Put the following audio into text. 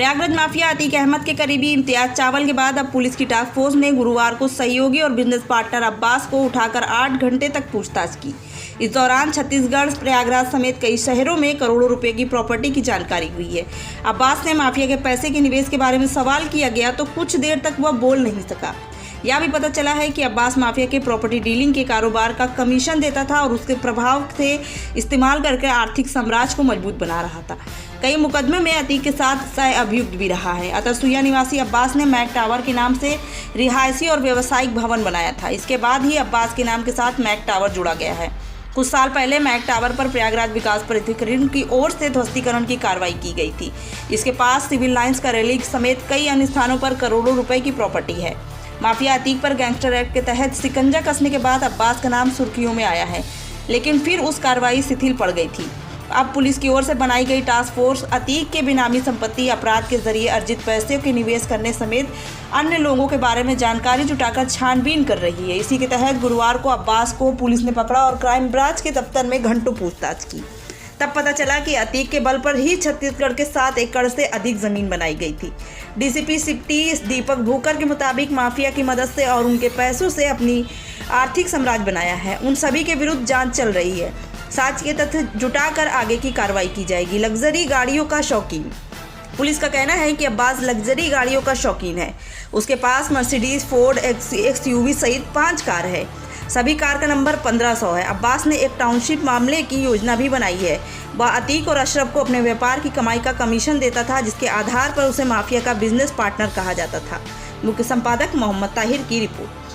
Prayagraj mafia Atiq Ahmad के करीबी इम्तियाज चावल के बाद अब पुलिस की टास्क फोर्स ने गुरुवार को सहयोगी और बिजनेस पार्टनर अब्बास को उठाकर 8 घंटे तक पूछताछ की। इस दौरान छत्तीसगढ़, प्रयागराज समेत कई शहरों में करोड़ों रुपए की प्रॉपर्टी की जानकारी हुई है। अब्बास ने माफिया के पैसे के निवेश के बारे में सवाल किया गया तो कुछ देर तक वह बोल नहीं सका। यह भी पता चला है कि अब्बास माफिया के प्रॉपर्टी डीलिंग के कारोबार का कमीशन देता था और उसके प्रभाव से इस्तेमाल करके आर्थिक साम्राज्य को मजबूत बना रहा था। कई मुकदमे में अतीक के साथ सह अभियुक्त भी रहा है। अतरसुइया निवासी अब्बास ने मैक टावर के नाम से रिहायशी और व्यावसायिक भवन बनाया था। इसके बाद ही अब्बास के नाम के साथ मैक टावर जुड़ा गया है। कुछ साल पहले मैक टावर पर प्रयागराज विकास प्राधिकरण की ओर से ध्वस्तीकरण की कार्रवाई की गई थी। इसके पास सिविल लाइंस का रेलिंग समेत कई अन्य स्थानों पर करोड़ों रुपए की प्रॉपर्टी है। माफिया अतीक पर गैंगस्टर एक्ट के तहत शिकंजा कसने के बाद अब्बास का नाम सुर्खियों में आया है, लेकिन फिर उस कार्रवाई शिथिल पड़ गई थी। अब पुलिस की ओर से बनाई गई टास्क फोर्स अतीक के बेनामी संपत्ति, अपराध के जरिए अर्जित पैसे के निवेश करने समेत अन्य लोगों के बारे में जानकारी जुटाकर छानबीन कर रही है। इसी के तहत गुरुवार को अब्बास को पुलिस ने पकड़ा और क्राइम ब्रांच के दफ्तर में घंटों पूछताछ की। तब पता चला कि अतीक के बल पर ही छत्तीसगढ़ के 7 एकड़ से अधिक जमीन बनाई गई थी। डीसीपी सिटी दीपक भूकर के मुताबिक माफिया की मदद से और उनके पैसों से अपनी आर्थिक साम्राज्य बनाया है। उन सभी के विरुद्ध जांच चल रही है। साक्ष्य के तथ्य जुटाकर आगे की कार्रवाई की जाएगी। लग्जरी गाड़ियों का शौकीन। पुलिस का कहना है कि अब्बास लग्जरी गाड़ियों का शौकीन है। उसके पास मर्सिडीज, फोर्ड एक्सयूवी सहित 5 कार है। सभी कार का नंबर 1500 है। अब्बास ने एक टाउनशिप मामले की योजना भी बनाई है। वह अतीक और अशरफ को अपने व्यापार की कमाई का कमीशन देता था, जिसके आधार पर उसे माफिया का बिजनेस पार्टनर कहा जाता था। मुख्य संपादक मोहम्मद ताहिर की रिपोर्ट।